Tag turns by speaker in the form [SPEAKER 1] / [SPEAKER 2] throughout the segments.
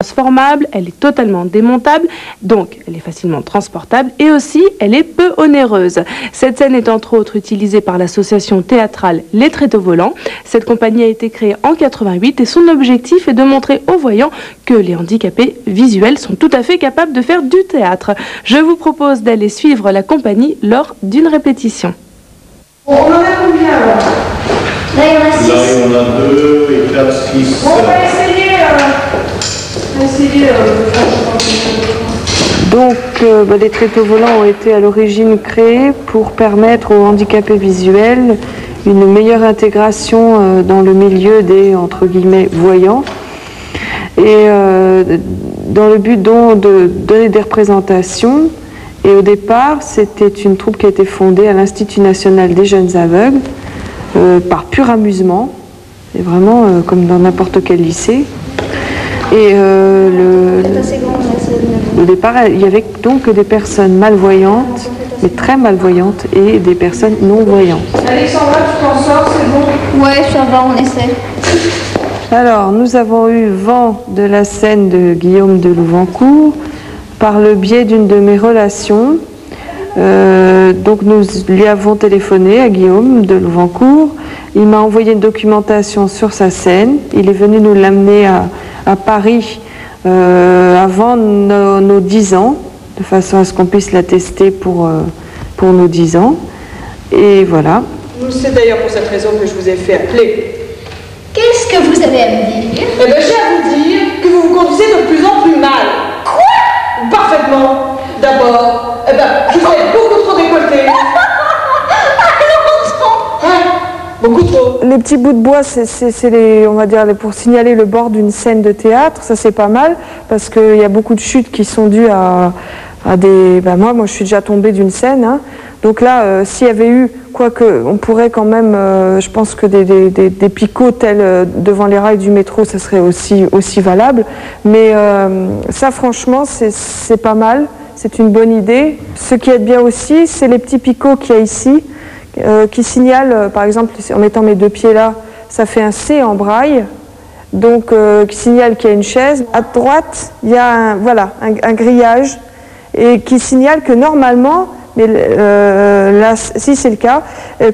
[SPEAKER 1] transformable, elle est totalement démontable, donc elle est facilement transportable et aussi elle est peu onéreuse. Cette scène est entre autres utilisée par l'association théâtrale Les Tréteaux Volants. Cette compagnie a été créée en 88 et son objectif est de montrer aux voyants que les handicapés visuels sont tout à fait capables de faire du théâtre. Je vous propose d'aller suivre la compagnie lors d'une répétition.
[SPEAKER 2] On en a combien alors?
[SPEAKER 3] Là, il y en a 6.
[SPEAKER 4] Là, il y en a 2 et 4, 6.
[SPEAKER 2] Bon, on va essayer.
[SPEAKER 5] Donc, les tréteaux volants ont été à l'origine créés pour permettre aux handicapés visuels une meilleure intégration dans le milieu des, entre guillemets, voyants. Et dans le but donc de donner des représentations. Et au départ, c'était une troupe qui a été fondée à l'Institut national des jeunes aveugles par pur amusement, et vraiment comme dans n'importe quel lycée. Et au départ, il y avait donc des personnes malvoyantes, mais très malvoyantes, et des personnes non-voyantes.
[SPEAKER 2] Alexandra, tu t'en sors, c'est bon?
[SPEAKER 3] Ouais, ça va, on essaie.
[SPEAKER 5] Alors, nous avons eu vent de la scène de Guillaume de Louvancourt par le biais d'une de mes relations. Donc nous lui avons téléphoné à Guillaume de Louvancourt. Il m'a envoyé une documentation sur sa scène. Il est venu nous l'amener à Paris avant nos 10 ans, de façon à ce qu'on puisse la tester pour nos 10 ans. Et voilà.
[SPEAKER 2] C'est d'ailleurs pour cette raison que je vous ai fait appeler.
[SPEAKER 3] Qu'est-ce que vous avez à me dire?
[SPEAKER 2] Eh bien, j'ai à vous dire que vous vous conduisez de plus en plus mal.
[SPEAKER 3] Quoi?
[SPEAKER 2] Parfaitement. D'abord, je vous ai beaucoup trop décolleté. Beaucoup trop.
[SPEAKER 5] Les petits bouts de bois, c'est les, on va dire, pour signaler le bord d'une scène de théâtre. Ça, c'est pas mal, parce qu'il y a beaucoup de chutes qui sont dues à des... moi, je suis déjà tombée d'une scène. Hein. Donc là, s'il y avait eu, quoique, on pourrait quand même, je pense que des picots tels devant les rails du métro, ça serait aussi valable. Mais ça, franchement, c'est pas mal. C'est une bonne idée. Ce qui est bien aussi, c'est les petits picots qu'il y a ici, qui signalent, par exemple, en mettant mes 2 pieds là, ça fait un C en braille, donc qui signale qu'il y a une chaise. À droite, il y a un grillage, et qui signale que normalement, mais là, si c'est le cas,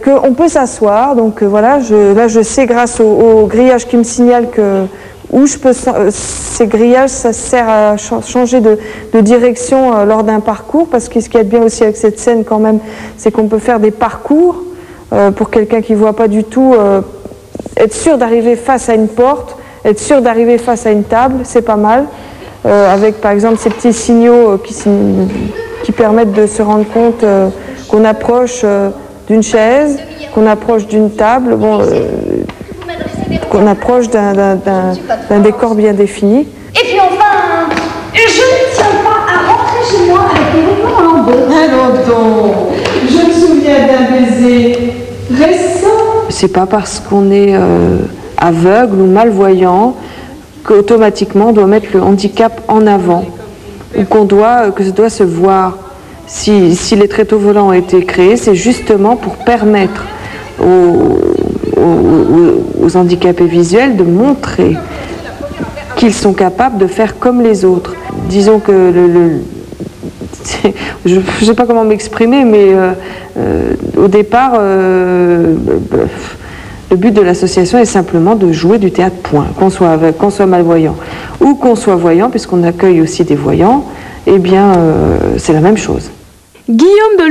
[SPEAKER 5] qu'on peut s'asseoir. Donc voilà, là je sais grâce au grillage qui me signale que où je peux, ces grillages, ça sert à changer de direction lors d'un parcours, parce que ce qui est bien aussi avec cette scène quand même, c'est qu'on peut faire des parcours pour quelqu'un qui ne voit pas du tout, être sûr d'arriver face à une porte, être sûr d'arriver face à une table, c'est pas mal, avec par exemple ces petits signaux qui permettent de se rendre compte qu'on approche d'une chaise, qu'on approche d'une table, qu'on approche d'un décor bien défini.
[SPEAKER 3] Et puis enfin, je ne tiens pas à rentrer chez moi avec les vêtements en deux.
[SPEAKER 2] Allons donc, je me souviens d'un baiser récent.
[SPEAKER 5] C'est pas parce qu'on est aveugle ou malvoyant qu'automatiquement on doit mettre le handicap en avant, ou que ça doit se voir. Si les tréteaux volants ont été créés, c'est justement pour permettre aux handicapés visuels de montrer qu'ils sont capables de faire comme les autres. Disons que je ne sais pas comment m'exprimer, mais au départ, le but de l'association est simplement de jouer du théâtre, point. Qu'on soit aveugle, qu'on soit malvoyant ou qu'on soit voyant, puisqu'on accueille aussi des voyants, eh bien c'est la même chose.
[SPEAKER 1] Guillaume de